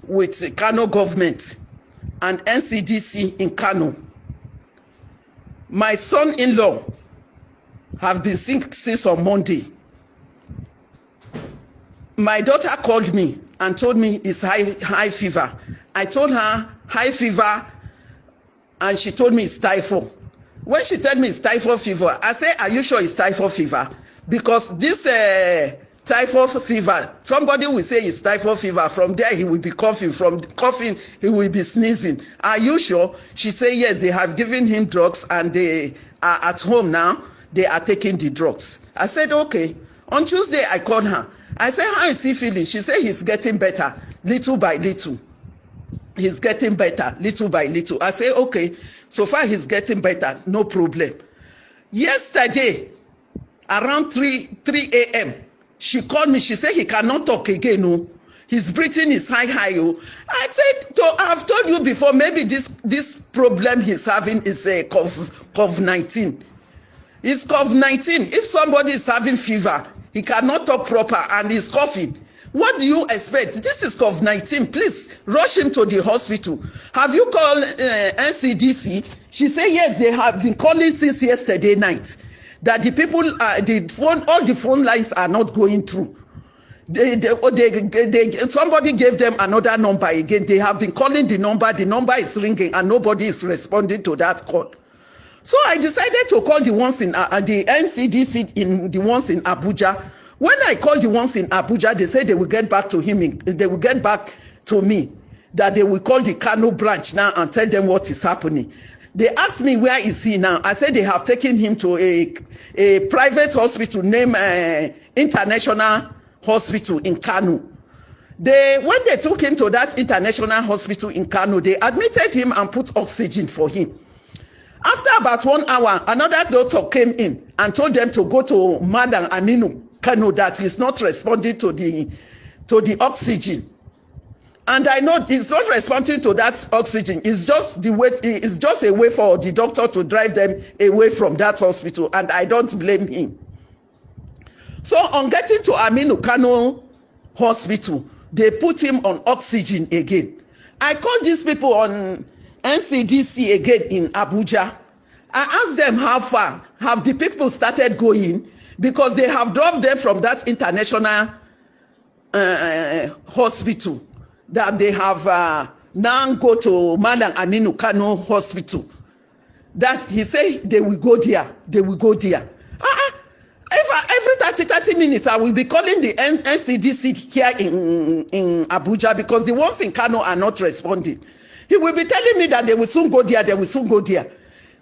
with the Kano government and NCDC in Kano. My son-in-law have been sick since on Monday. My daughter called me and told me it's high fever. I told her high fever, and she told me it's typhoid. When she told me it's typhoid fever, I said, are you sure it's typhoid fever? Because this typhoid fever, somebody will say it's typhoid fever. From there, he will be coughing. From coughing, he will be sneezing. Are you sure? She said, yes, they have given him drugs and they are at home now. They are taking the drugs. I said, okay. On Tuesday, I called her. I said, how is he feeling? She said, he's getting better, little by little. He's getting better, little by little. I said, okay, so far he's getting better, no problem. Yesterday, around 3 a.m., she called me. She said he cannot talk again. No, his breathing is high. Oh. I said, I've told you before, maybe this problem he's having is a COVID-19. It's COVID-19. If somebody is having fever, he cannot talk proper and he's coughing. What do you expect? This is COVID-19. Please rush him to the hospital. Have you called NCDC? She said yes, they have been calling since yesterday night. That the people, all the phone lines are not going through. Somebody gave them another number again. They have been calling the number. The number is ringing and nobody is responding to that call. So I decided to call the ones in the NCDC, in the ones in Abuja. When I called the ones in Abuja, they said they will get back to him. They will get back to me. That they will call the Kano branch now and tell them what is happening. They asked me where is he now. I said they have taken him to a private hospital named International Hospital in Kano. When they took him to that International Hospital in Kano, they admitted him and put oxygen for him. After about 1 hour, another doctor came in and told them to go to Madam Aminu Kano, that is not responding to the oxygen. And I know he's not responding to that oxygen. It's just the way. It's just a way for the doctor to drive them away from that hospital, and I don't blame him. So on getting to Aminu Kano Hospital, they put him on oxygen again. I called these people on NCDC again in Abuja. I asked them how far have the people started going, because they have dropped them from that international hospital, that they have now go to Madam Aminu Kano Hospital. That he said they will go there. They will go there. Every 30 minutes, I will be calling the NCDC here in Abuja, because the ones in Kano are not responding. He will be telling me that they will soon go there, they will soon go there.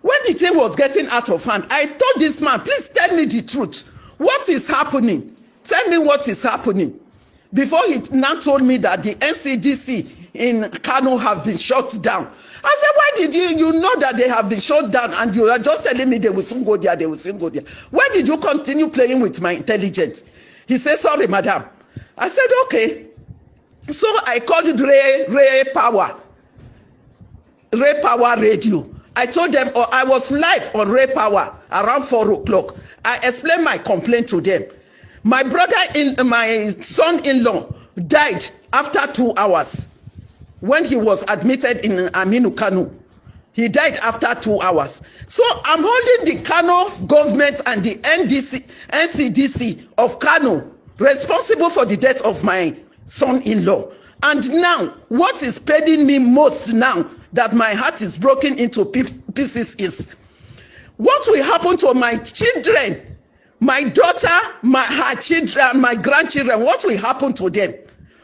When the thing was getting out of hand, I told this man, please tell me the truth. What is happening? Tell me what is happening. Before he now told me that the NCDC in Kano have been shut down. I said, why did you know that they have been shut down and you are just telling me they will soon go there, they will soon go there. Why did you continue playing with my intelligence? He said, sorry, madam. I said, okay. So I called Ray Power Radio. I told them, I was live on Ray Power around 4 o'clock. I explained my complaint to them. My son-in-law died after 2 hours when he was admitted in Aminu Kano. He died after 2 hours. So I'm holding the Kano government and the NCDC of Kano responsible for the death of my son-in-law. And now, what is paining me most now, that my heart is broken into pieces, is what will happen to my children, my daughter, her children, my grandchildren. What will happen to them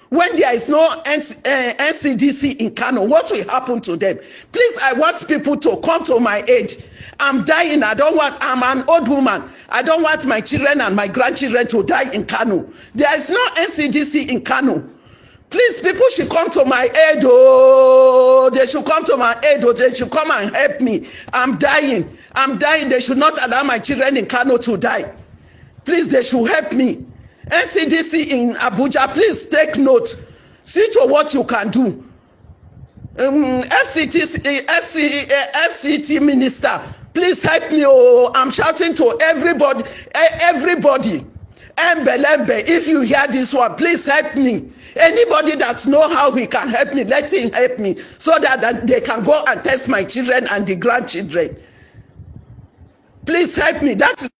when there is no NCDC in Kano? What will happen to them? Please, I want people to come to my aid. I'm dying. I'm an old woman. I don't want my children and my grandchildren to die in Kano. There is no NCDC in Kano. Please, people should come to my aid. Oh, they should come to my aid. Oh, they should come and help me. I'm dying. I'm dying. They should not allow my children in Kano to die. Please, they should help me. NCDC in Abuja, please take note. See to what you can do. FCT minister, please help me. Oh, I'm shouting to everybody. Everybody. Embe, if you hear this one, please help me. Anybody that know how he can help me, let him help me, so that they can go and test my children and the grandchildren. Please help me. That is